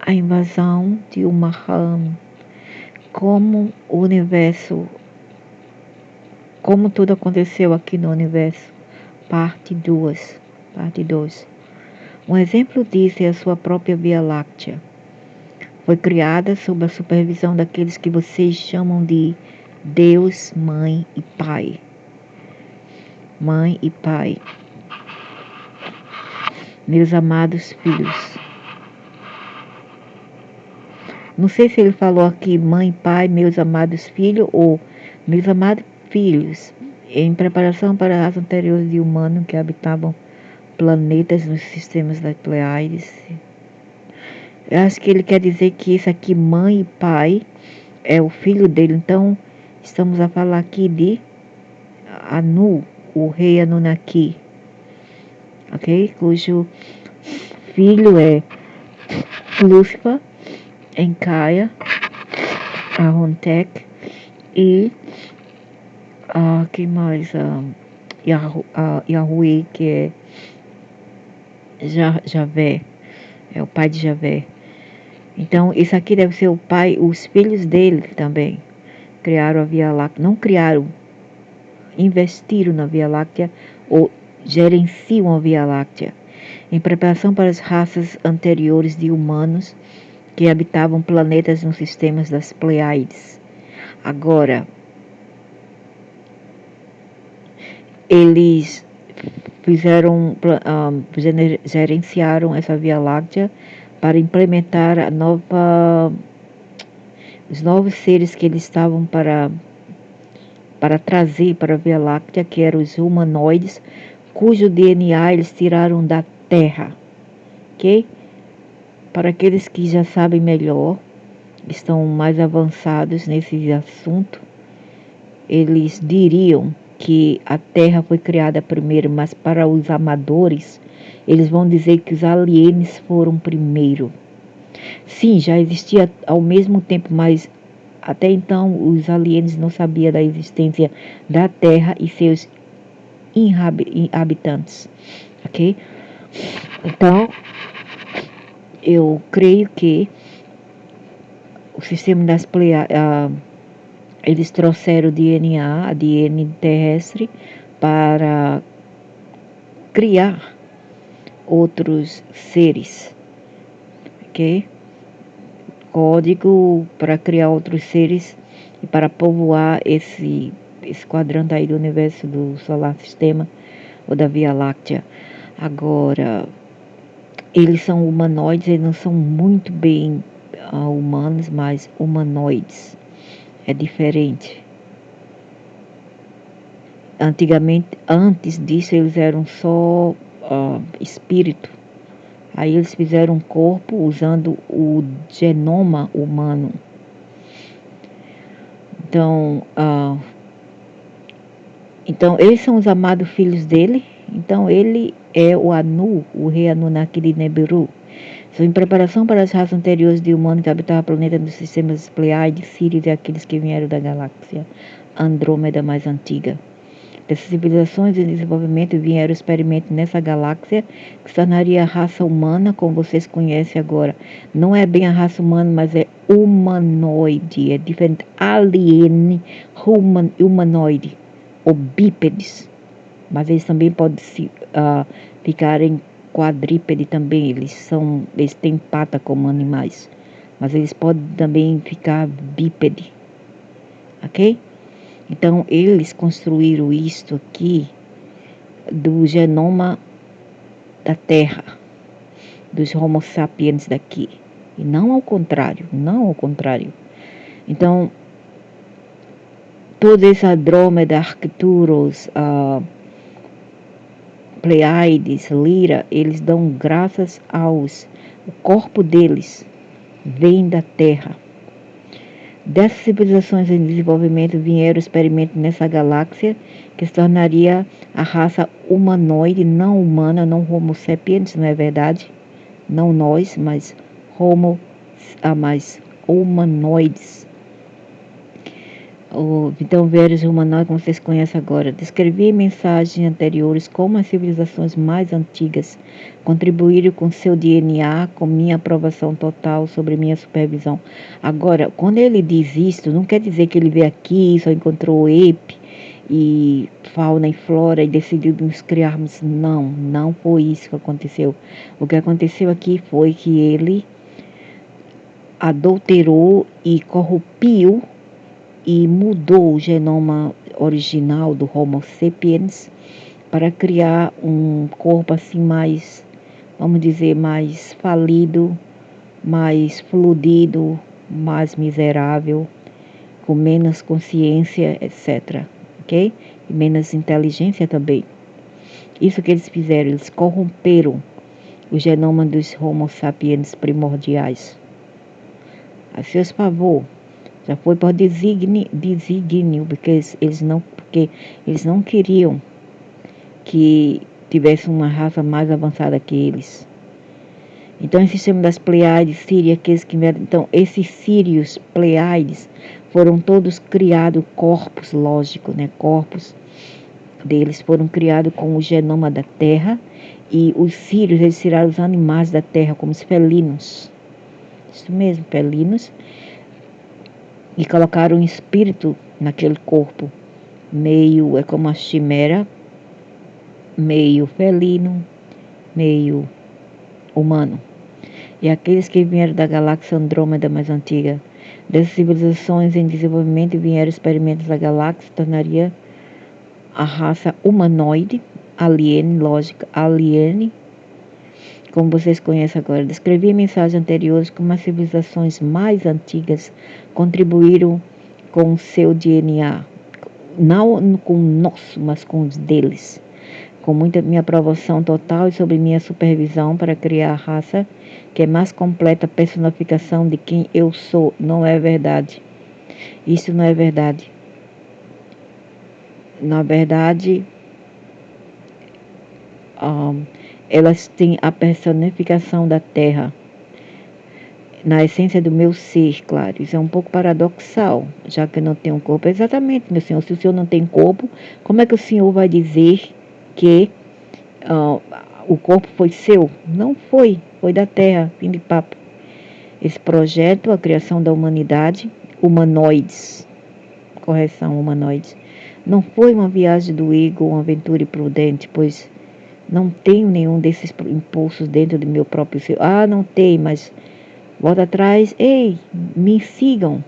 a invasão de uma rã, como o universo, como tudo aconteceu aqui no universo, parte 2. Um exemplo disso é a sua própria Via Láctea. Foi criada sob a supervisão daqueles que vocês chamam de Deus, Mãe e Pai. Mãe e Pai. Meus amados filhos. Não sei se ele falou aqui mãe, pai, meus amados filhos ou meus amados filhos, em preparação para a raça anterior de humanos que habitavam planetas nos sistemas das Pleiades. Eu acho que ele quer dizer que isso aqui, mãe e pai, é o filho dele. Então, estamos a falar aqui de Anu, o rei Anunnaki, ok? Cujo filho é Lúcifer, Enkaia, Ahontek e quem mais? Yahweh, que é Javé, é o pai de Javé. Então, isso aqui deve ser o pai, os filhos dele também criaram a Via Láctea. Não criaram, investiram na Via Láctea ou gerenciam a Via Láctea em preparação para as raças anteriores de humanos que habitavam planetas nos sistemas das Pleiades. Agora, eles gerenciaram essa Via Láctea para implementar os novos seres que eles estavam para trazer para a Via Láctea, que eram os humanoides, cujo DNA eles tiraram da Terra, ok? Para aqueles que já sabem melhor, estão mais avançados nesse assunto, eles diriam que a Terra foi criada primeiro, mas para os amadores, eles vão dizer que os aliens foram primeiro. Sim, já existia ao mesmo tempo, mas até então os aliens não sabiam da existência da Terra e seus habitantes, ok? Então, eu creio que o sistema das Pleiades, eles trouxeram o DNA, ADN terrestre, para criar outros seres, ok? Código para criar outros seres e para povoar esse quadrante aí do universo do solar sistema ou da Via Láctea. Agora, eles são humanoides, eles não são muito bem humanos, mas humanoides. É diferente. Antes disso, eles eram só espírito. Aí eles fizeram um corpo usando o genoma humano. Então eles são os amados filhos dele. Então ele é o Anu, o rei Anunnaki de Nibiru. São em preparação para as raças anteriores de humanos que habitavam o planeta dos sistemas Pleiades, Sírios e aqueles que vieram da galáxia Andrômeda mais antiga. Dessas civilizações em desenvolvimento vieram experimentos nessa galáxia que se tornaria a raça humana, como vocês conhecem agora. Não é bem a raça humana, mas é humanoide, é diferente. Alien, humanoide, ou bípedes. Mas eles também podem ficarem quadrípede também. Eles têm pata como animais. Mas eles podem também ficar bípede. Ok? Então, eles construíram isto aqui do genoma da Terra, dos Homo sapiens daqui. E não ao contrário. Então, todos esses Andrômeda, Arcturus, Pleiades, Lira, eles dão graças o corpo deles vem da Terra. Dessas civilizações em desenvolvimento vieram experimentos nessa galáxia que se tornaria a raça humanoide, não humana, não Homo sapiens, não é verdade? Não nós, mas mais humanoides. Então, Veres humanoide, como vocês conhecem agora, descrevi em mensagens anteriores como as civilizações mais antigas contribuíram com seu DNA, com minha aprovação total sobre minha supervisão. Agora, quando ele diz isso, não quer dizer que ele veio aqui, só encontrou Epe e fauna e flora e decidiu nos criarmos. Não, não foi isso que aconteceu. O que aconteceu aqui foi que ele adulterou e corrompiu e mudou o genoma original do Homo sapiens para criar um corpo assim mais, vamos dizer, mais falido, mais fluido, mais miserável, com menos consciência, etc. Ok? E menos inteligência também. Isso que eles fizeram, eles corromperam o genoma dos Homo sapiens primordiais. A seus favor. Já foi por desígnio, porque eles não queriam que tivesse uma raça mais avançada que eles. Então, esse sistema das Pleiades, Síria, aqueles que vieram, então, esses sírios Pleiades foram todos criados, corpos, lógico, né? Corpos deles foram criados com o genoma da Terra, e os sírios, eles tiraram os animais da Terra, como os felinos. Isso mesmo, felinos. E colocaram um espírito naquele corpo, meio, é como a chimera, meio felino, meio humano. E aqueles que vieram da galáxia Andrômeda mais antiga, dessas civilizações em desenvolvimento vieram experimentos da galáxia, tornaria a raça humanoide, alien, lógica, alien, como vocês conhecem agora. Descrevi em mensagens anteriores como as civilizações mais antigas contribuíram com o seu DNA, não com o nosso, mas com os deles, com muita minha aprovação total e sob minha supervisão para criar a raça que é mais completa personificação de quem eu sou. Não é verdade. Isso não é verdade. Na verdade, elas têm a personificação da Terra na essência do meu ser, claro. Isso é um pouco paradoxal, já que eu não tenho corpo. Exatamente, meu senhor. Se o senhor não tem corpo, como é que o senhor vai dizer que o corpo foi seu? Não foi, foi da Terra, fim de papo. Esse projeto, a criação da humanidade, humanoides, correção, humanoides, não foi uma viagem do ego, uma aventura imprudente, pois não tenho nenhum desses impulsos dentro do meu próprio ser. Não tem, mas volta atrás, ei, me sigam,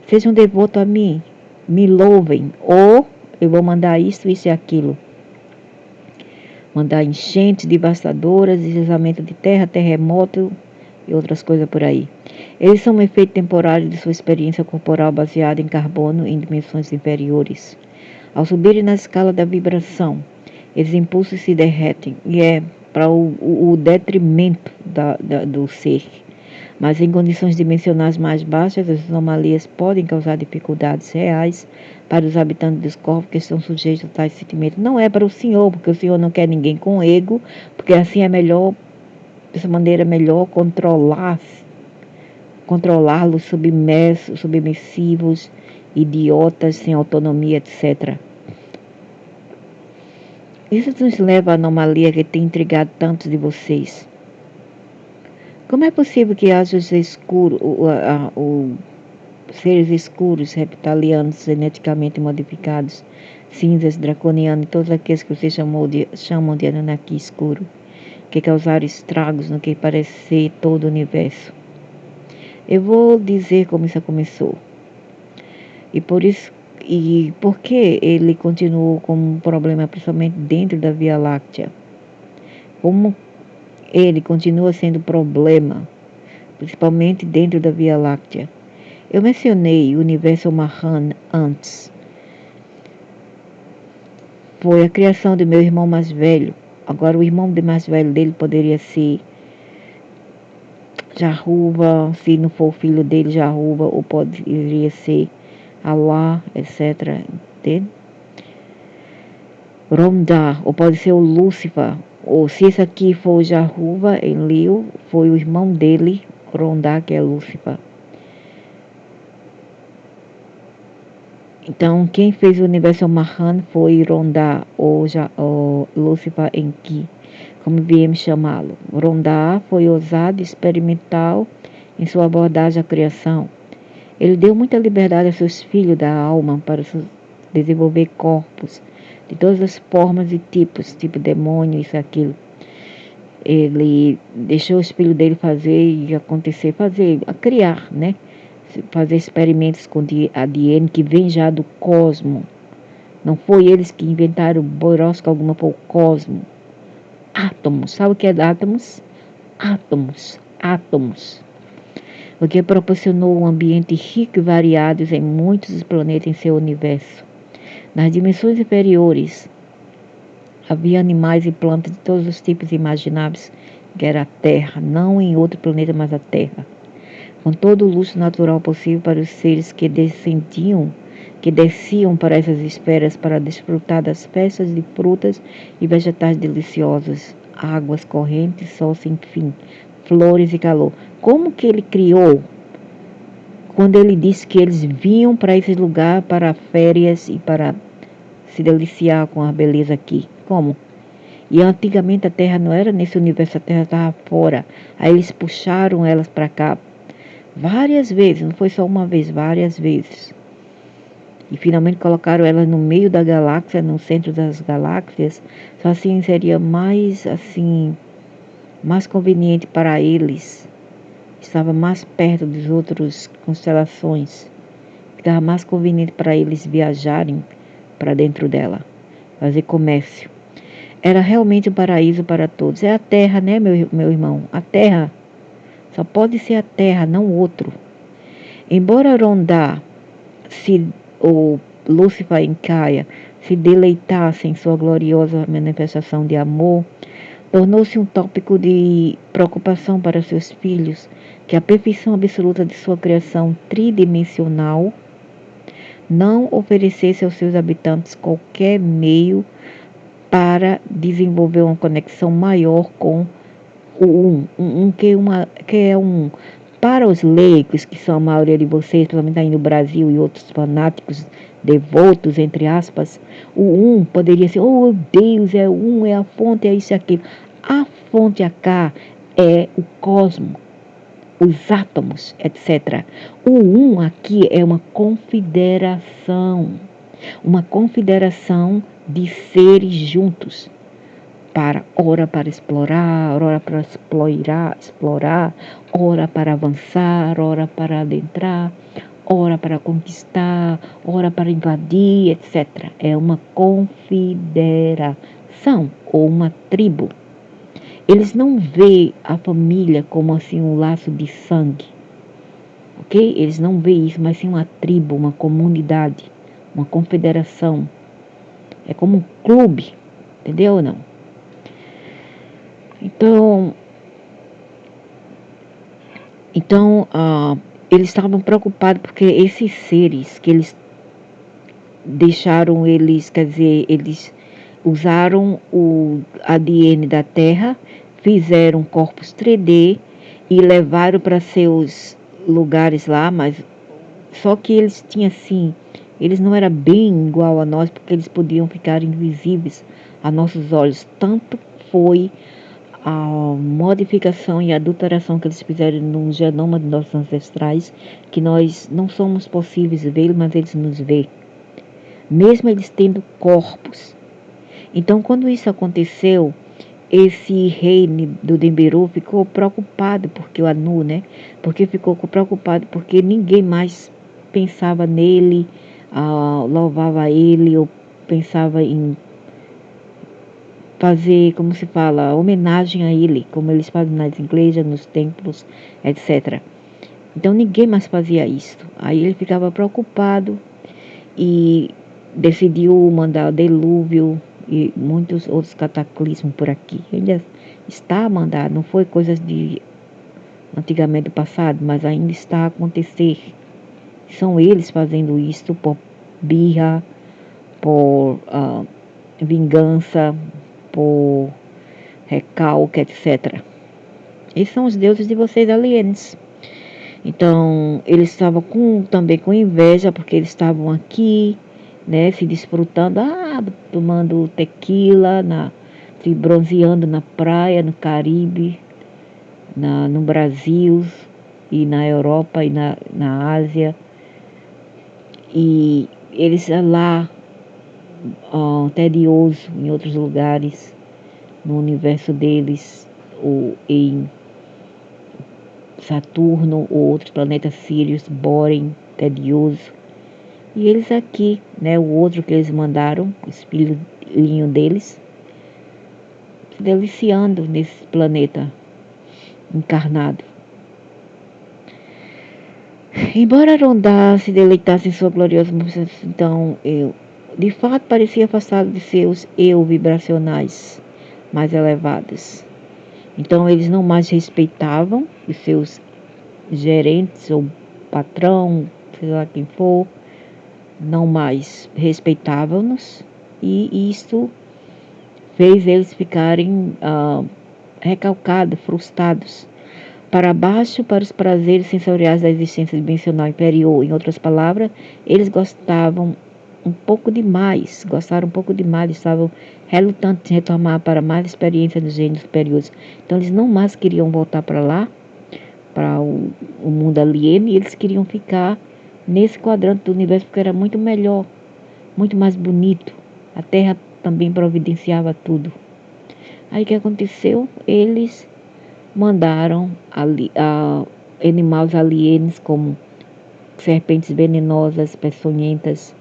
sejam devotos a mim, me louvem, ou eu vou mandar isso e aquilo. Mandar enchentes devastadoras, deslizamento de terra, terremoto e outras coisas por aí. Eles são um efeito temporário de sua experiência corporal baseada em carbono em dimensões inferiores. Ao subirem na escala da vibração, esses impulsos se derretem e é para o detrimento do ser. Mas em condições dimensionais mais baixas, as anomalias podem causar dificuldades reais para os habitantes dos corpos que estão sujeitos a tais sentimentos. Não é para o Senhor, porque o Senhor não quer ninguém com ego, porque assim é melhor, dessa maneira é melhor controlá-los submersos, submissivos, idiotas, sem autonomia, etc. Isso nos leva à anomalia que tem intrigado tantos de vocês. Como é possível que haja os seres escuros, reptilianos, geneticamente modificados, cinzas, draconianos, todos aqueles que vocês chamam de Anunnaki escuro, que causaram estragos no que parece ser todo o universo? Eu vou dizer como isso começou. E por que ele continuou como um problema, principalmente dentro da Via Láctea? Como ele continua sendo problema, principalmente dentro da Via Láctea? Eu mencionei o universo Mahan antes. Foi a criação do meu irmão mais velho. Agora, o irmão mais velho dele poderia ser Jahuva, se não for o filho dele, Jahuva, ou poderia ser Allah, etc. Entende? Romda, ou pode ser o Lúcifer, ou se esse aqui for o Jahuva, Enlil, foi o irmão dele, Romda, que é Lúcifer. Então, quem fez o universo Mahan foi Rondá, ou Lúcifer Enki, como viemos chamá-lo. Rondá foi ousado e experimental em sua abordagem à criação. Ele deu muita liberdade a seus filhos da alma para desenvolver corpos de todas as formas e tipos, tipo demônio, isso e aquilo. Ele deixou os filhos dele fazer e acontecer, criar, né? Fazer experimentos com ADN que vem já do cosmo. Não foi eles que inventaram borosca alguma, foi o cosmo. Átomos, sabe o que é átomos? Átomos. O que proporcionou um ambiente rico e variado em muitos dos planetas em seu universo. Nas dimensões inferiores, havia animais e plantas de todos os tipos imagináveis, que era a Terra, não em outro planeta, mas a Terra. Com todo o luxo natural possível para os seres que desciam para essas esferas para desfrutar das festas de frutas e vegetais deliciosos, águas correntes, sol sem fim, flores e calor. Como que ele criou? Quando ele disse que eles vinham para esse lugar para férias e para se deliciar com a beleza aqui. Como? E antigamente a Terra não era nesse universo, a Terra estava fora. Aí eles puxaram elas para cá várias vezes, não foi só uma vez, várias vezes. E finalmente colocaram elas no meio da galáxia, no centro das galáxias. Só assim seria mais conveniente para eles. Estava mais perto das outras constelações. Estava mais conveniente para eles viajarem para dentro dela, fazer comércio. Era realmente um paraíso para todos. É a Terra, né, meu irmão? A Terra. Só pode ser a Terra, não outro. Embora Rondá ou Lúcifer em Caia se deleitassem em sua gloriosa manifestação de amor, tornou-se um tópico de preocupação para seus filhos que a perfeição absoluta de sua criação tridimensional não oferecesse aos seus habitantes qualquer meio para desenvolver uma conexão maior com o que é um. Para os leigos, que são a maioria de vocês, principalmente aí no Brasil e outros fanáticos devotos, entre aspas, o poderia ser, oh Deus, é é a fonte, é isso e aquilo. A fonte acá é o cosmo, os átomos, etc. O aqui é uma confederação de seres juntos. Ora para explorar, ora para avançar, ora para adentrar, ora para conquistar, ora para invadir, etc. É uma confederação ou uma tribo. Eles não veem a família como assim um laço de sangue, ok? Eles não veem isso, mas sim uma tribo, uma comunidade, uma confederação. É como um clube, entendeu ou não? Então, eles estavam preocupados porque esses seres que eles deixaram eles usaram o ADN da Terra, fizeram corpos 3D e levaram para seus lugares lá, mas só que eles tinham eles não eram bem igual a nós, porque eles podiam ficar invisíveis a nossos olhos. Tanto foi a modificação e a adulteração que eles fizeram no genoma de nossos ancestrais, que nós não somos possíveis vê-los, mas eles nos veem, mesmo eles tendo corpos. Então, quando isso aconteceu, esse rei do Nibiru ficou preocupado, porque o Anu, né? Porque ficou preocupado porque ninguém mais pensava nele, louvava ele, ou pensava em fazer, como se fala, homenagem a ele, como eles fazem nas igrejas, nos templos, etc. Então ninguém mais fazia isso. Aí ele ficava preocupado e decidiu mandar o dilúvio e muitos outros cataclismos por aqui. Ainda está a mandar, não foi coisas de antigamente do passado, mas ainda está a acontecer. São eles fazendo isso por birra, por vingança, por recalque, etc. Esses são os deuses de vocês alienes. Então, eles estavam também com inveja, porque eles estavam aqui, né, se desfrutando, tomando tequila, se bronzeando na praia, no Caribe, no Brasil, e na Europa, e na Ásia. E eles lá, tedioso em outros lugares, no universo deles, ou em Saturno ou outros planetas Sirius, Boring, tedioso. E eles aqui, né, o outro que eles mandaram, o filhinho deles, se deliciando nesse planeta encarnado. Embora Rondá se deleitasse em sua gloriosa então eu, de fato, parecia afastado de seus eu vibracionais mais elevados. Então eles não mais respeitavam os seus gerentes ou patrão, sei lá quem for, não mais respeitavam-nos, e isto fez eles ficarem recalcados, frustrados, para baixo para os prazeres sensoriais da existência dimensional inferior. Em outras palavras, eles gostaram um pouco demais, estavam relutantes em retomar para mais experiência dos gênios superiores. Então eles não mais queriam voltar para lá, para o mundo alieno, e eles queriam ficar nesse quadrante do universo porque era muito melhor, muito mais bonito. A Terra também providenciava tudo. Aí o que aconteceu? Eles mandaram animais alienos como serpentes venenosas, peçonhentas,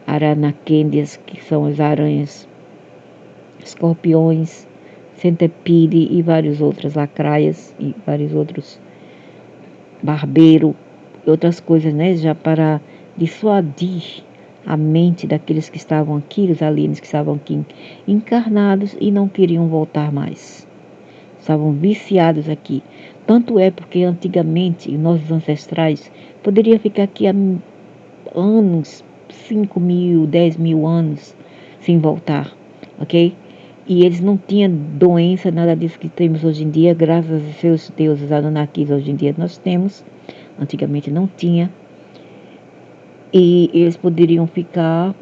aranaquêndias, que são as aranhas, escorpiões, centipede e várias outras lacraias e vários outros barbeiro e outras coisas, né, já para dissuadir a mente daqueles que estavam aqui, os alienos que estavam aqui encarnados e não queriam voltar mais. Estavam viciados aqui. Tanto é porque antigamente nossos ancestrais poderiam ficar aqui há anos, 5.000, 10.000 anos sem voltar, ok? E eles não tinham doença, nada disso que temos hoje em dia, graças a seus deuses Anunnakis. Hoje em dia nós temos, antigamente não tinha. E eles poderiam ficar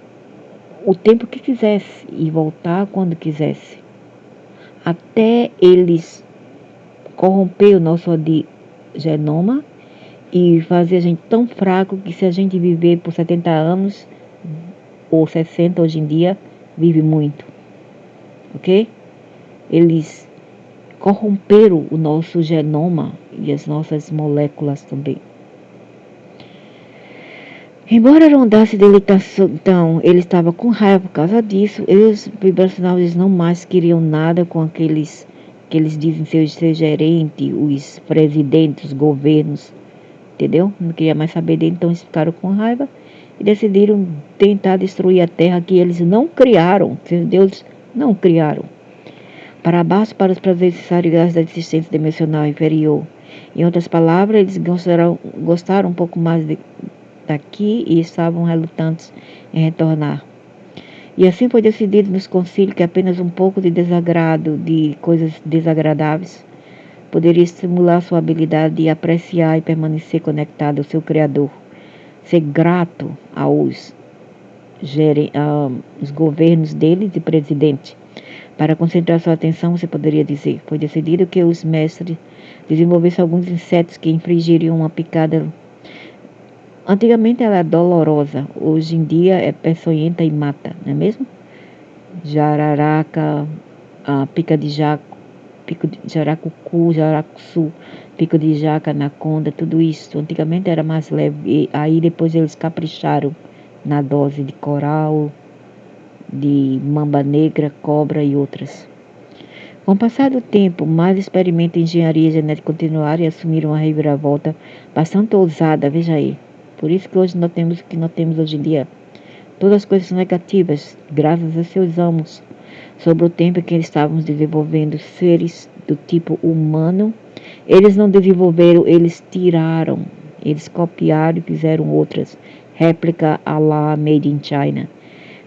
o tempo que quisesse e voltar quando quisesse. Até eles corromper o nosso genoma e fazer a gente tão fraco que se a gente viver por 70 anos ou 60 hoje em dia, vive muito. Ok? Eles corromperam o nosso genoma e as nossas moléculas também. Embora Rondá-se deleitação, então, ele estava com raiva por causa disso. Eles vibracionais não mais queriam nada com aqueles que eles dizem ser gerente, os presidentes, os governos, entendeu? Não queria mais saber dele, então eles ficaram com raiva e decidiram tentar destruir a terra que eles não criaram, seus deuses não criaram. Para baixo, para os prazeres sensoriais da existência dimensional inferior. Em outras palavras, eles gostaram um pouco mais daqui e estavam relutantes em retornar. E assim foi decidido nos concílios que apenas um pouco de desagrado, de coisas desagradáveis, poderia estimular sua habilidade de apreciar e permanecer conectado ao seu Criador, ser grato aos governos deles e presidente. Para concentrar sua atenção, você poderia dizer, foi decidido que os mestres desenvolvessem alguns insetos que infligiriam uma picada. Antigamente ela é dolorosa, hoje em dia é peçonhenta e mata, não é mesmo? Jararaca, pica de jaco, pico de jaracucu, jaracuçu, pico de jaca, anaconda, tudo isso. Antigamente era mais leve, e aí depois eles capricharam na dose de coral, de mamba negra, cobra e outras. Com o passar do tempo, mais experimentos em engenharia genética continuaram e assumiram uma reviravolta bastante ousada, veja aí. Por isso que hoje nós temos o que nós temos hoje em dia. Todas as coisas negativas, graças a seus amos, sobre o tempo que eles estavam desenvolvendo seres do tipo humano. Eles não desenvolveram, eles tiraram, eles copiaram e fizeram outras. Réplica à la Made in China.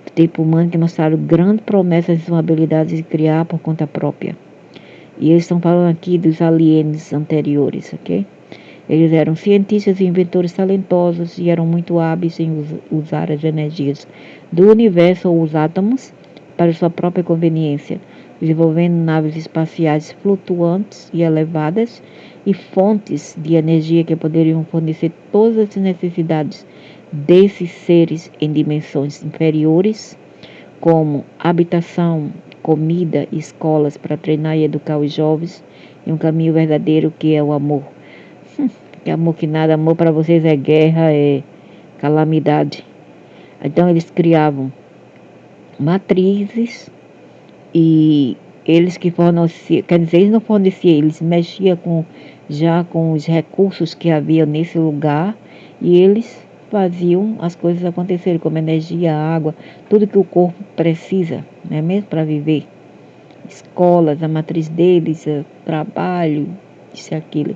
Do tipo humano que mostraram grandes promessas de sua habilidade de criar por conta própria. E eles estão falando aqui dos aliens anteriores, ok? Eles eram cientistas e inventores talentosos e eram muito hábeis em usar as energias do universo ou os átomos para sua própria conveniência, desenvolvendo naves espaciais flutuantes e elevadas e fontes de energia que poderiam fornecer todas as necessidades desses seres em dimensões inferiores, como habitação, comida e escolas para treinar e educar os jovens em um caminho verdadeiro que é o amor. Que amor que nada, amor para vocês é guerra, é calamidade. Então eles criavam matrizes e eles que forneciam, quer dizer, eles não forneciam, eles mexiam já com os recursos que havia nesse lugar e eles faziam as coisas acontecerem, como energia, água, tudo que o corpo precisa, não é mesmo, para viver. Escolas, a matriz deles, trabalho, isso e aquilo.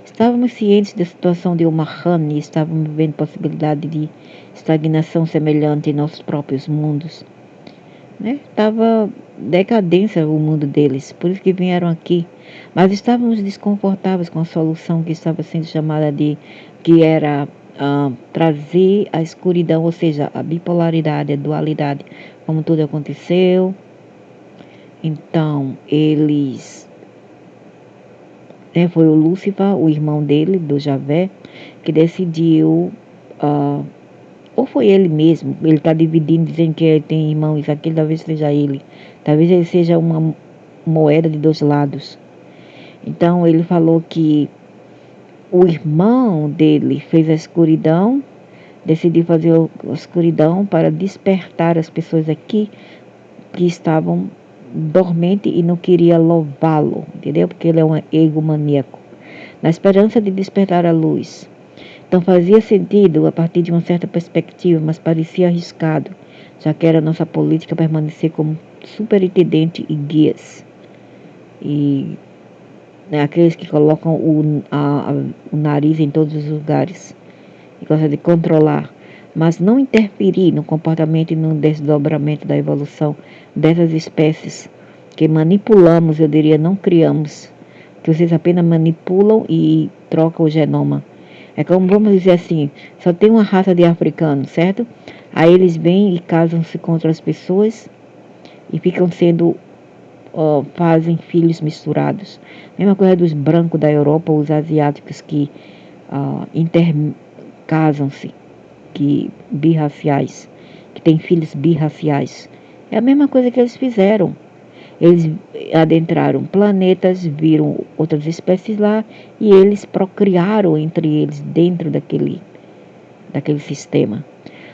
Estávamos cientes da situação de Omahan e estávamos vendo possibilidade de estagnação semelhante em nossos próprios mundos. Né? Estava decadência o mundo deles, por isso que vieram aqui. Mas estávamos desconfortáveis com a solução que estava sendo chamada que era trazer a escuridão, ou seja, a bipolaridade, a dualidade, como tudo aconteceu. Então, eles... foi o Lúcifer, o irmão dele, do Javé, que decidiu... ou foi ele mesmo, ele está dividindo, dizendo que ele tem irmão, isso aqui, talvez seja ele. Talvez ele seja uma moeda de dois lados. Então, ele falou que o irmão dele fez a escuridão, decidiu fazer a escuridão para despertar as pessoas aqui que estavam dormente e não queria louvá-lo, entendeu? Porque ele é um egomaníaco. Na esperança de despertar a luz. Então fazia sentido a partir de uma certa perspectiva, mas parecia arriscado, já que era nossa política permanecer como superintendente e guias. E aqueles que colocam o nariz em todos os lugares e gostam de controlar, mas não interferir no comportamento e no desdobramento da evolução dessas espécies que manipulamos, eu diria, não criamos, que vocês apenas manipulam e trocam o genoma. É como, vamos dizer assim, só tem uma raça de africanos, certo? Aí eles vêm e casam-se com outras pessoas e ficam sendo, fazem filhos misturados. Mesma coisa dos brancos da Europa, os asiáticos que intercasam-se, que birraciais, que têm filhos birraciais. É a mesma coisa que eles fizeram. Eles adentraram planetas, viram outras espécies lá e eles procriaram entre eles dentro daquele sistema.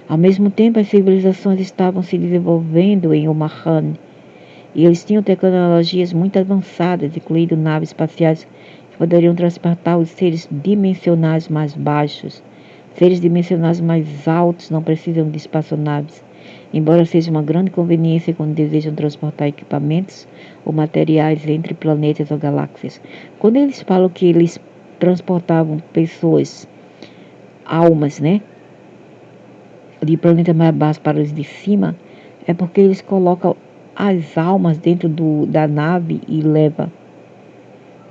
Ao mesmo tempo, as civilizações estavam se desenvolvendo em Omahan e eles tinham tecnologias muito avançadas, incluindo naves espaciais que poderiam transportar os seres dimensionais mais baixos. Seres dimensionais mais altos não precisam de espaçonaves, embora seja uma grande conveniência quando desejam transportar equipamentos ou materiais entre planetas ou galáxias. Quando eles falam que eles transportavam pessoas, almas, né, de planeta mais baixo para os de cima, é porque eles colocam as almas dentro da nave e levam.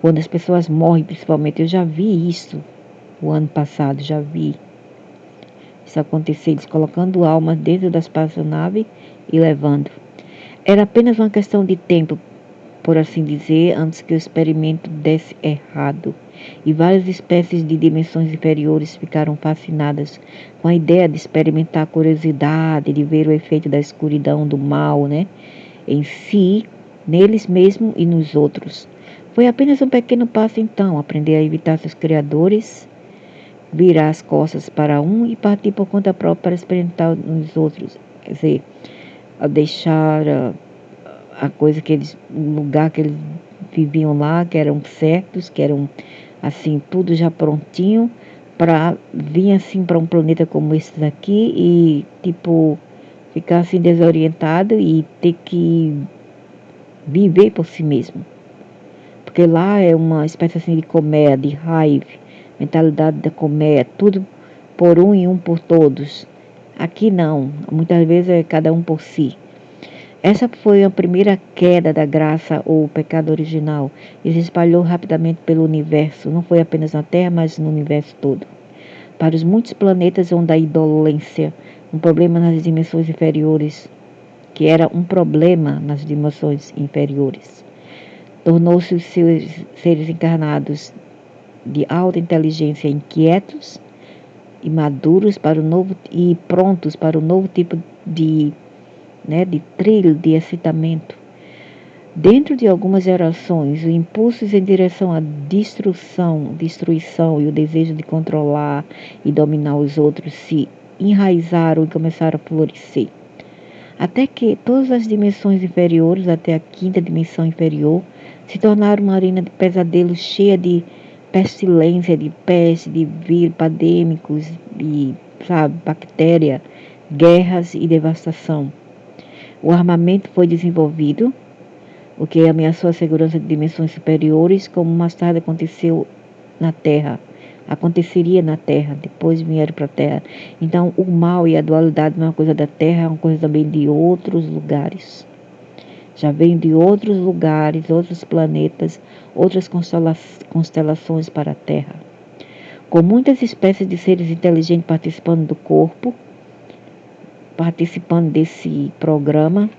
Quando as pessoas morrem, principalmente, eu já vi isso o ano passado, já vi isso acontecer, eles colocando almas dentro da espaçonave e levando. Era apenas uma questão de tempo, por assim dizer, antes que o experimento desse errado. E várias espécies de dimensões inferiores ficaram fascinadas com a ideia de experimentar a curiosidade, de ver o efeito da escuridão, do mal, né, em si, neles mesmos e nos outros. Foi apenas um pequeno passo então, aprender a evitar seus criadores, virar as costas para um e partir por conta própria para experimentar nos outros. Quer dizer, a deixar a coisa que eles, o lugar que eles viviam lá, que eram certos, que eram assim, tudo já prontinho, para vir assim para um planeta como esse daqui e tipo ficar assim desorientado e ter que viver por si mesmo. Porque lá é uma espécie assim de colmeia, de raiva, mentalidade da colmeia, tudo por um e um por todos. Aqui não, muitas vezes é cada um por si. Essa foi a primeira queda da graça ou pecado original e se espalhou rapidamente pelo universo, não foi apenas na Terra, mas no universo todo. Para os muitos planetas onde a indolência, um problema nas dimensões inferiores, que era um problema nas dimensões inferiores, tornou-se os seus seres encarnados de alta inteligência inquietos e maduros para o novo e prontos para o novo tipo de trilho de excitamento. Dentro de algumas gerações, os impulsos em direção à destruição e o desejo de controlar e dominar os outros se enraizaram e começaram a florescer. Até que todas as dimensões inferiores, até a quinta dimensão inferior, se tornaram uma arena de pesadelos cheia de pestilência, de peste, de vírus pandêmicos, de bactéria, guerras e devastação. O armamento foi desenvolvido, o que ameaçou a segurança de dimensões superiores, como mais tarde aconteceria na Terra, depois vieram para a Terra. Então, o mal e a dualidade não é uma coisa da Terra, é uma coisa também de outros lugares. Já vem de outros lugares, outros planetas, outras constelações para a Terra. Com muitas espécies de seres inteligentes participando desse programa,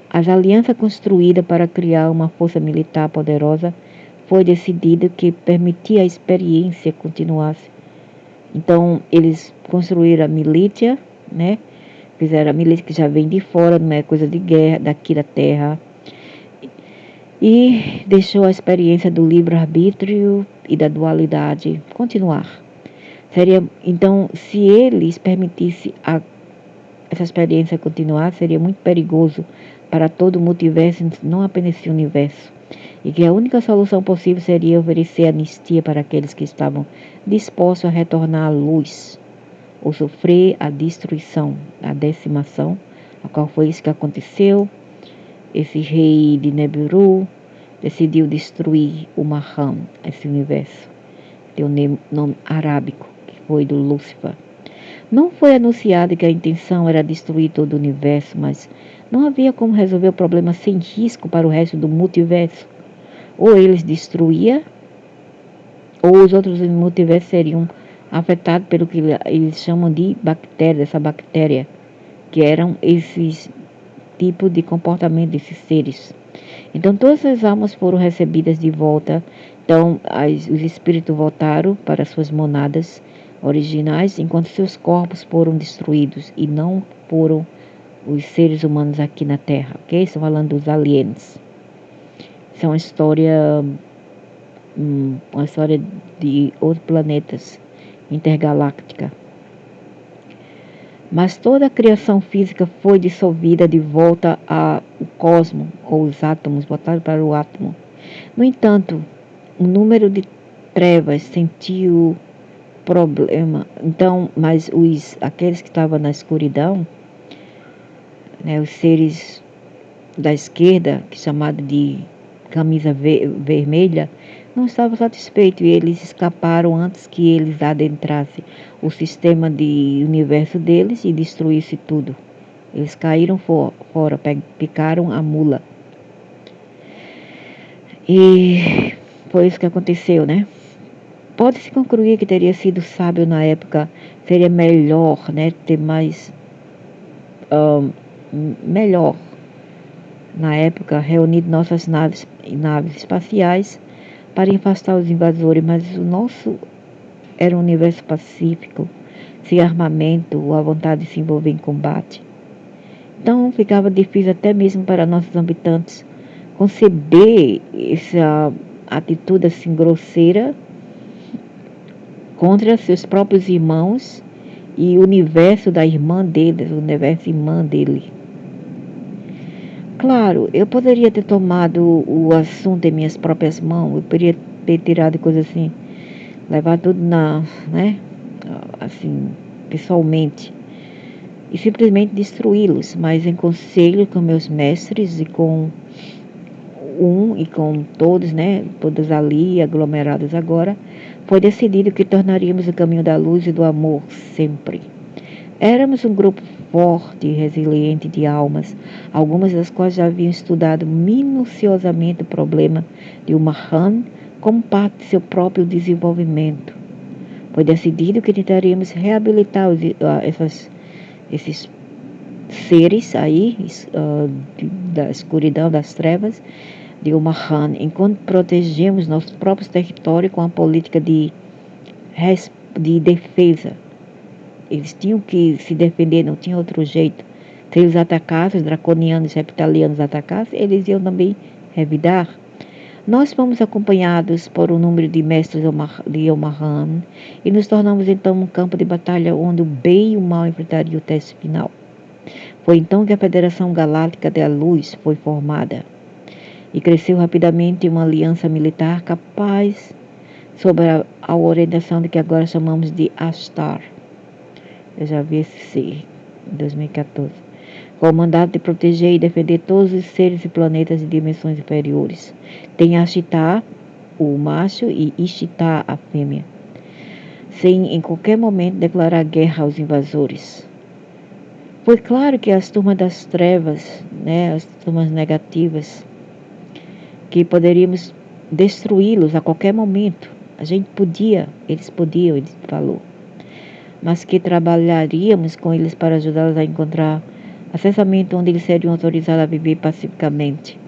as alianças construídas para criar uma força militar poderosa foi decidido que permitia a experiência continuasse. Então, eles construíram a milícia, né? Fizeram a milícia que já vem de fora, não é coisa de guerra, daqui da Terra. E deixou a experiência do livre-arbítrio e da dualidade continuar. Então, se eles permitissem essa experiência continuar, seria muito perigoso para todo o multiverso, não apenas esse universo. E que a única solução possível seria oferecer anistia para aqueles que estavam dispostos a retornar à luz, ou sofrer a destruição, a decimação, a qual foi isso que aconteceu. Esse rei de Nibiru decidiu destruir o Maham, esse universo. Tem um nome arábico, que foi do Lúcifer. Não foi anunciado que a intenção era destruir todo o universo, mas não havia como resolver o problema sem risco para o resto do multiverso. Ou eles destruíam, ou os outros multiversos seriam afetados pelo que eles chamam de bactéria, essa bactéria, que eram esses tipos de comportamento desses seres. Então, todas as almas foram recebidas de volta. Então, os espíritos voltaram para suas monadas originais, enquanto seus corpos foram destruídos e não foram os seres humanos aqui na Terra, ok? Estou falando dos aliens. Isso é uma história de outros planetas, intergaláctica. Mas toda a criação física foi dissolvida de volta ao cosmos, ou os átomos, voltaram para o átomo. No entanto, o número de trevas sentiu problema. Então, mas aqueles que estavam na escuridão, né, os seres da esquerda, que é chamado de camisa vermelha, não estavam satisfeitos e eles escaparam antes que eles adentrassem o sistema de universo deles e destruísse tudo. Eles caíram fora, picaram a mula. E foi isso que aconteceu, né? Pode-se concluir que teria sido sábio na época, seria melhor, né, ter mais, melhor na época, reunir nossas naves espaciais para afastar os invasores, mas o nosso era um universo pacífico, sem armamento ou a vontade de se envolver em combate. Então ficava difícil até mesmo para nossos habitantes conceber essa atitude assim grosseira contra seus próprios irmãos e o universo da irmã deles, o universo irmã dele. Claro, eu poderia ter tomado o assunto em minhas próprias mãos, eu poderia ter tirado coisas assim, levar tudo assim, pessoalmente, e simplesmente destruí-los, mas em conselho com meus mestres e com e com todos, né, todos ali aglomerados agora, foi decidido que tornaríamos o caminho da luz e do amor sempre. Éramos um grupo forte e resiliente de almas, algumas das quais já haviam estudado minuciosamente o problema de Umahan como parte de seu próprio desenvolvimento. Foi decidido que tentaríamos reabilitar esses seres aí, da escuridão, das trevas, de Umahan, enquanto protegemos nosso próprio território com a política de defesa. Eles tinham que se defender, não tinha outro jeito. Se eles atacassem, os draconianos e reptilianos atacassem, eles iam também revidar. Nós fomos acompanhados por um número de mestres de Omahan e nos tornamos então um campo de batalha onde o bem e o mal enfrentariam o teste final. Foi então que a Federação Galáctica da Luz foi formada e cresceu rapidamente uma aliança militar capaz sob a orientação de que agora chamamos de Ashtar. Eu já vi esse ser em 2014. Com o mandato de proteger e defender todos os seres e planetas de dimensões inferiores. Tem Ashtar, o macho, e Ishtar, a fêmea. Sem em qualquer momento declarar guerra aos invasores. Foi claro que as turmas das trevas, as turmas negativas, que poderíamos destruí-los a qualquer momento. A gente podia, ele falou. Mas que trabalharíamos com eles para ajudá-los a encontrar assentamento onde eles seriam autorizados a viver pacificamente.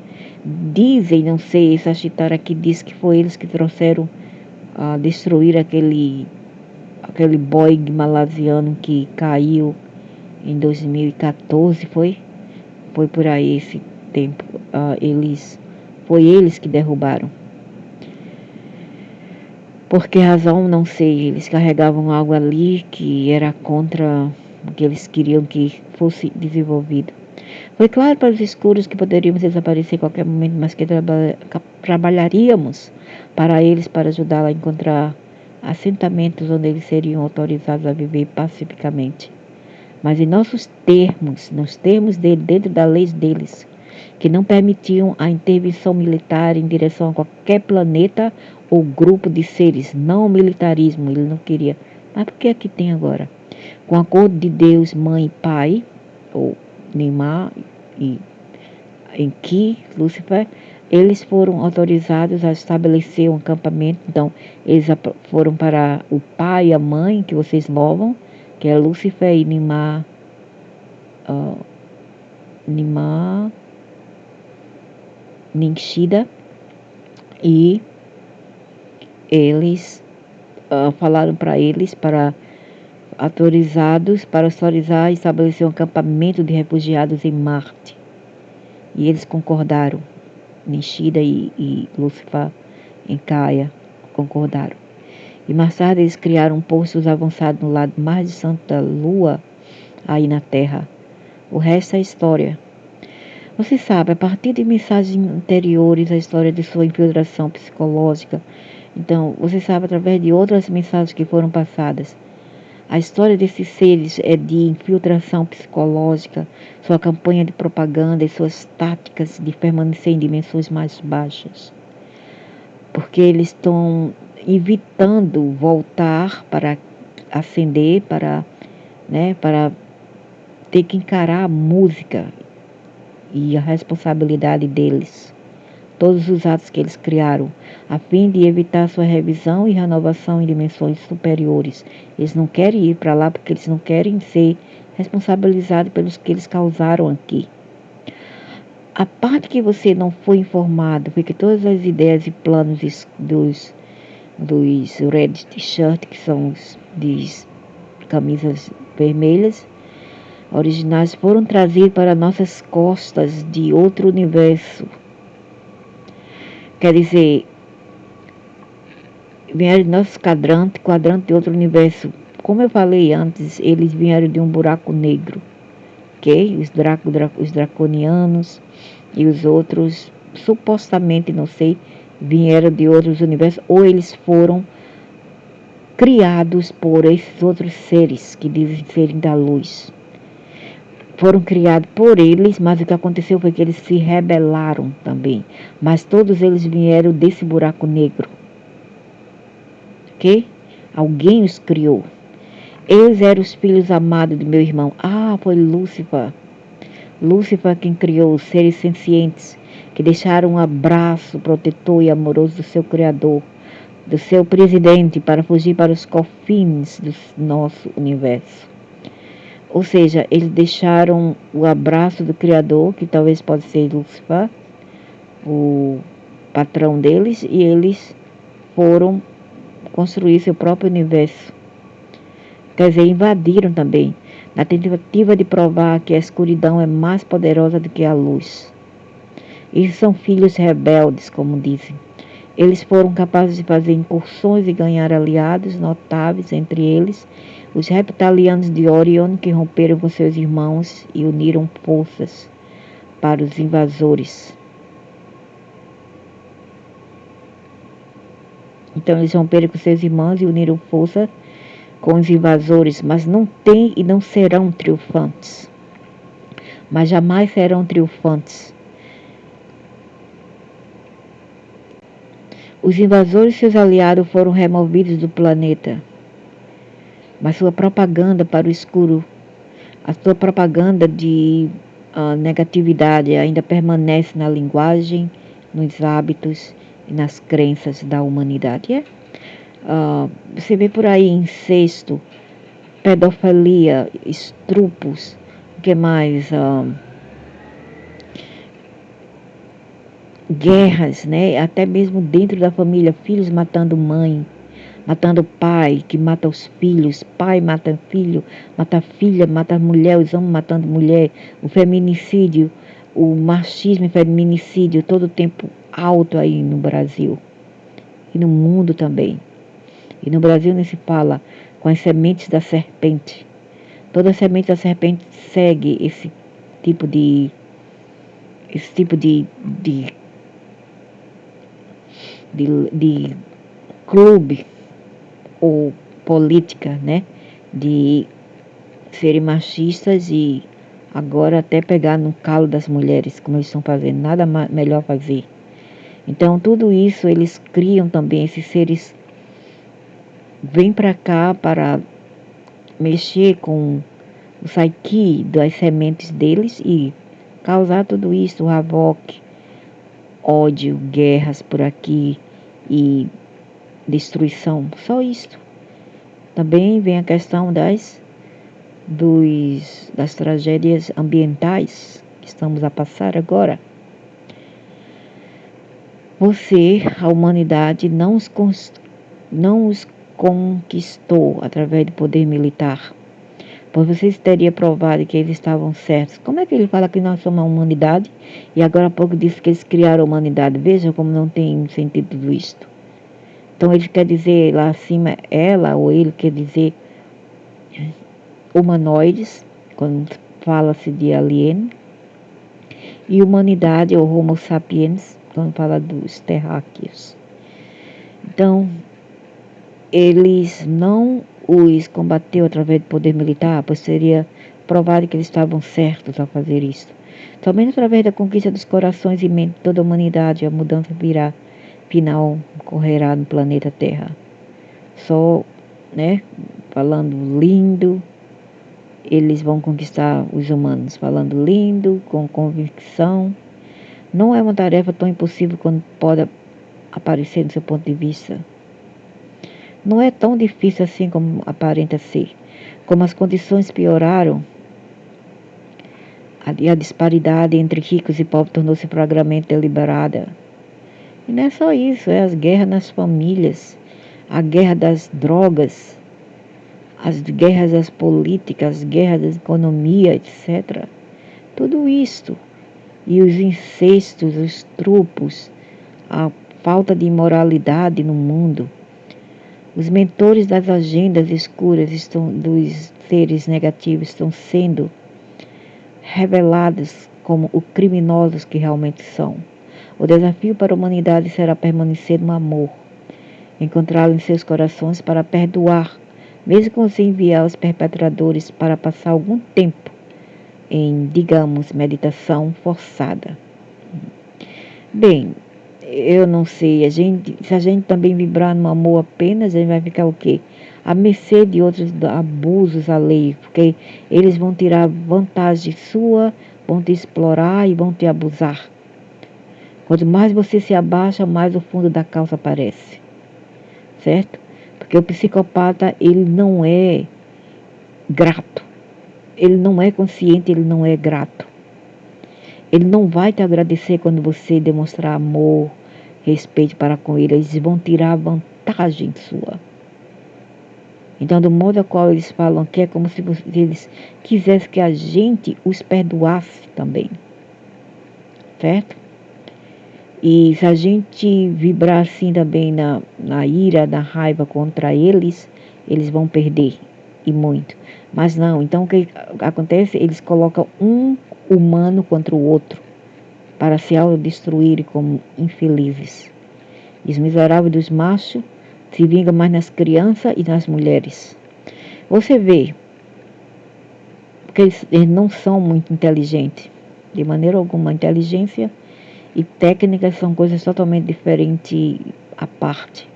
Dizem, não sei, esse Ashtar aqui diz que foi eles que trouxeram a destruir aquele Boeing malasiano que caiu em 2014, foi por aí esse tempo. Foi eles que derrubaram. Por que razão, não sei. Eles carregavam algo ali que era contra o que eles queriam que fosse desenvolvido. Foi claro para os escuros que poderíamos desaparecer em qualquer momento, mas que trabalharíamos para eles para ajudá-los a encontrar assentamentos onde eles seriam autorizados a viver pacificamente. Mas em nossos termos, nos termos dentro das leis deles, que não permitiam a intervenção militar em direção a qualquer planeta ou grupo de seres, não o militarismo, ele não queria. Mas por que aqui tem agora? Com acordo de Deus, Mãe e Pai, ou Nimá e Enki, Lúcifer, eles foram autorizados a estabelecer um acampamento. Então, eles foram para o pai e a mãe que vocês louvam, que é Lúcifer e Nimá, Ninshida, e eles falaram para eles para autorizar e estabelecer um acampamento de refugiados em Marte. E eles concordaram. Nishida e Lúcifer em Caia concordaram. E mais tarde eles criaram postos avançados no lado mais distante da Lua, aí na Terra. O resto é história. Você sabe, a partir de mensagens anteriores, a história de sua infiltração psicológica. Então, você sabe, através de outras mensagens que foram passadas. A história desses seres é de infiltração psicológica, sua campanha de propaganda e suas táticas de permanecer em dimensões mais baixas. Porque eles estão evitando voltar para ascender, para ter que encarar a música e a responsabilidade deles. Todos os atos que eles criaram, a fim de evitar sua revisão e renovação em dimensões superiores. Eles não querem ir para lá porque eles não querem ser responsabilizados pelos que eles causaram aqui. A parte que você não foi informado foi que todas as ideias e planos dos red t-shirt, que são os de camisas vermelhas, originais, foram trazidos para nossas costas de outro universo. Quer dizer, vieram de nosso quadrante de outro universo. Como eu falei antes, eles vieram de um buraco negro. Ok? Os draconianos e os outros, supostamente, não sei, vieram de outros universos, ou eles foram criados por esses outros seres que dizem serem da luz. Foram criados por eles, mas o que aconteceu foi que eles se rebelaram também. Mas todos eles vieram desse buraco negro. Ok? Alguém os criou. Eles eram os filhos amados do meu irmão. Ah, foi Lúcifer. Lúcifer quem criou os seres sencientes que deixaram um abraço protetor e amoroso do seu Criador, do seu presidente, para fugir para os confins do nosso universo. Ou seja, eles deixaram o abraço do Criador, que talvez pode ser Lúcifer, o patrão deles, e eles foram construir seu próprio universo. Quer dizer, invadiram também, na tentativa de provar que a escuridão é mais poderosa do que a luz. Eles são filhos rebeldes, como dizem. Eles foram capazes de fazer incursões e ganhar aliados notáveis, entre eles os reptilianos de Orion, que romperam com seus irmãos e uniram forças para os invasores. Então eles romperam com seus irmãos e uniram força com os invasores, mas não têm e não serão triunfantes. Mas jamais serão triunfantes. Os invasores e seus aliados foram removidos do planeta, mas sua propaganda para o escuro, a sua propaganda de negatividade ainda permanece na linguagem, nos hábitos e nas crenças da humanidade. Você vê por aí incesto, pedofilia, estrupos, o que mais? Guerras, né? Até mesmo dentro da família, filhos matando mãe, matando pai, que mata os filhos, pai mata filho, mata filha, mata mulher, os homens matando mulher, o feminicídio, o machismo e feminicídio, todo o tempo alto aí no Brasil e no mundo também. E no Brasil nem se fala com as sementes da serpente. Toda semente da serpente segue esse tipo de clube ou política, né? De serem machistas e agora até pegar no calo das mulheres, como eles estão fazendo, nada melhor fazer. Então tudo isso eles criam também, esses seres vêm para cá para mexer com o psyche das sementes deles e causar tudo isso, havoc, ódio, guerras por aqui e destruição, só isso. Também vem a questão das tragédias ambientais que estamos a passar agora. A humanidade, não os conquistou através do poder militar. Pois vocês teriam provado que eles estavam certos. Como é que ele fala que nós somos a humanidade e agora há pouco disse que eles criaram a humanidade? Veja como não tem sentido tudo isto. Então ele quer dizer lá acima, ela ou ele quer dizer humanoides, quando fala-se de alien, e humanidade ou homo sapiens, quando fala dos terráqueos. Então, eles não os combateu através do poder militar, pois seria provado que eles estavam certos ao fazer isso. Somente através da conquista dos corações e mente de toda a humanidade, a mudança final ocorrerá no planeta Terra. Só, né, falando lindo, eles vão conquistar os humanos, falando lindo, com convicção. Não é uma tarefa tão impossível quanto pode aparecer do seu ponto de vista. Não é tão difícil assim como aparenta ser. Como as condições pioraram, a disparidade entre ricos e pobres tornou-se progressivamente deliberada. E não é só isso, é as guerras nas famílias, a guerra das drogas, as guerras das políticas, as guerras da economia, etc. Tudo isto. E os incestos, os estrupos, a falta de imoralidade no mundo. Os mentores das agendas escuras dos seres negativos estão sendo revelados como os criminosos que realmente são. O desafio para a humanidade será permanecer no amor, encontrá-lo em seus corações para perdoar, mesmo com se enviar os perpetradores para passar algum tempo em, digamos, meditação forçada. Bem, eu não sei, se a gente também vibrar no amor apenas, a gente vai ficar o quê? À mercê de outros abusos alheios, porque eles vão tirar vantagem sua, vão te explorar e vão te abusar. Quanto mais você se abaixa, mais o fundo da calça aparece, certo? Porque o psicopata, ele não é grato, ele não é consciente, ele não é grato. Ele não vai te agradecer quando você demonstrar amor, respeito para com ele. Eles vão tirar vantagem sua. Então, do modo a qual eles falam que é como se eles quisessem que a gente os perdoasse também. Certo? E se a gente vibrar assim também na ira, na raiva contra eles, eles vão perder. E muito. Mas não, então o que acontece? Eles colocam um humano contra o outro para se autodestruírem como infelizes. E os miseráveis dos machos se vingam mais nas crianças e nas mulheres. Você vê, porque eles não são muito inteligentes. De maneira alguma, inteligência e técnica são coisas totalmente diferentes à parte.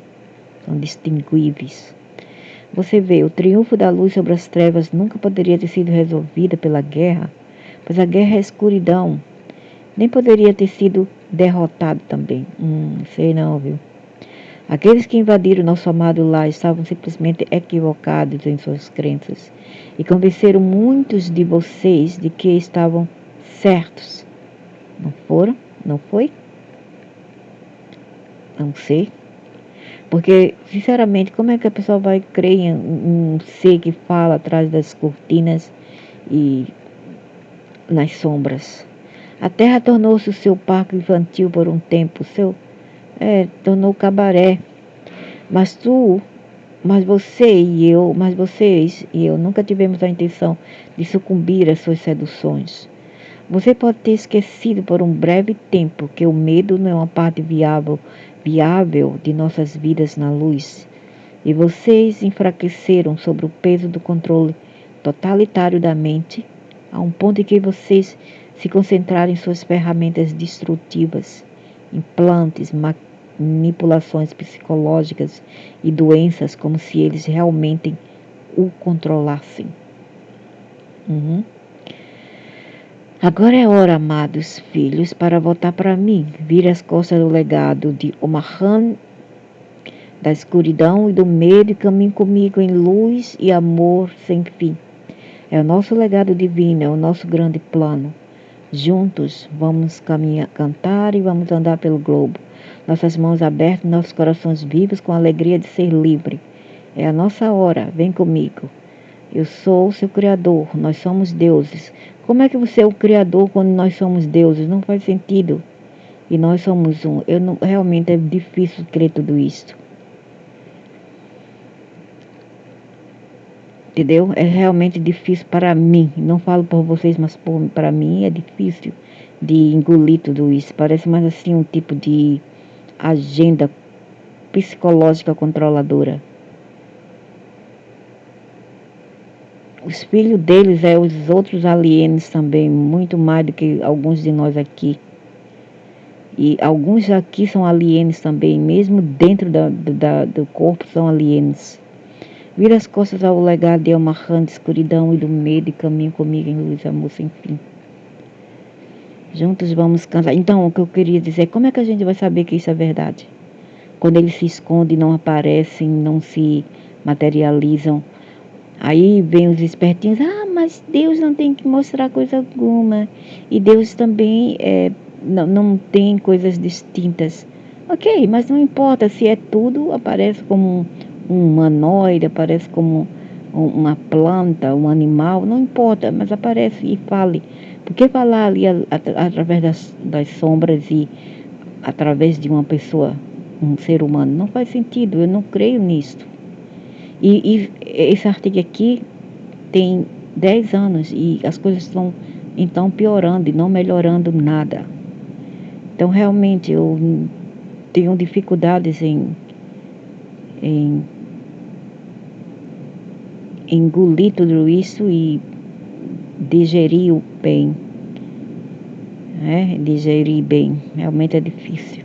São distinguíveis. Você vê, o triunfo da luz sobre as trevas nunca poderia ter sido resolvido pela guerra, pois a guerra é escuridão. Nem poderia ter sido derrotado também. Sei não, viu? Aqueles que invadiram nosso amado lar estavam simplesmente equivocados em suas crenças e convenceram muitos de vocês de que estavam certos. Não foram? Não foi? Não sei. Porque, sinceramente, como é que a pessoa vai crer em um ser que fala atrás das cortinas e nas sombras? A terra tornou-se o seu parque infantil por um tempo, tornou cabaré. Mas vocês e eu nunca tivemos a intenção de sucumbir às suas seduções. Você pode ter esquecido por um breve tempo que o medo não é uma parte viável de nossas vidas na luz. E vocês enfraqueceram sobre o peso do controle totalitário da mente, a um ponto em que vocês se concentraram em suas ferramentas destrutivas, implantes, manipulações psicológicas e doenças, como se eles realmente o controlassem. Agora é hora, amados filhos, para voltar para mim, vir as costas do legado de Omahan, da escuridão e do medo, e caminhe comigo em luz e amor sem fim. É o nosso legado divino, é o nosso grande plano. Juntos vamos caminhar, cantar e vamos andar pelo globo. Nossas mãos abertas, nossos corações vivos com a alegria de ser livre. É a nossa hora, vem comigo. Eu sou o seu Criador, nós somos deuses. Como é que você é o Criador quando nós somos deuses? Não faz sentido. E nós somos um. Realmente é difícil crer tudo isso. Entendeu? É realmente difícil para mim. Não falo por vocês, mas para mim é difícil de engolir tudo isso. Parece mais assim um tipo de agenda psicológica controladora. Os filhos deles os outros aliens também, muito mais do que alguns de nós aqui. E alguns aqui são aliens também, mesmo dentro do corpo são aliens. Vira as costas ao legado de Omahan, de escuridão e do medo, e caminho comigo em luz, amor sem fim. Juntos vamos cantar. Então, o que eu queria dizer, como é que a gente vai saber que isso é verdade? Quando eles se escondem, não aparecem, não se materializam. Aí vem os espertinhos, mas Deus não tem que mostrar coisa alguma. E Deus também não tem coisas distintas. Ok, mas não importa se é tudo, aparece como um humanoide, aparece como uma planta, um animal, não importa, mas aparece e fale. Por que falar ali através das sombras e através de uma pessoa, um ser humano? Não faz sentido, eu não creio nisso. E esse artigo aqui tem 10 anos e as coisas estão então piorando e não melhorando nada. Então realmente eu tenho dificuldades em engolir tudo isso e digerir bem. Digerir bem. Realmente é difícil.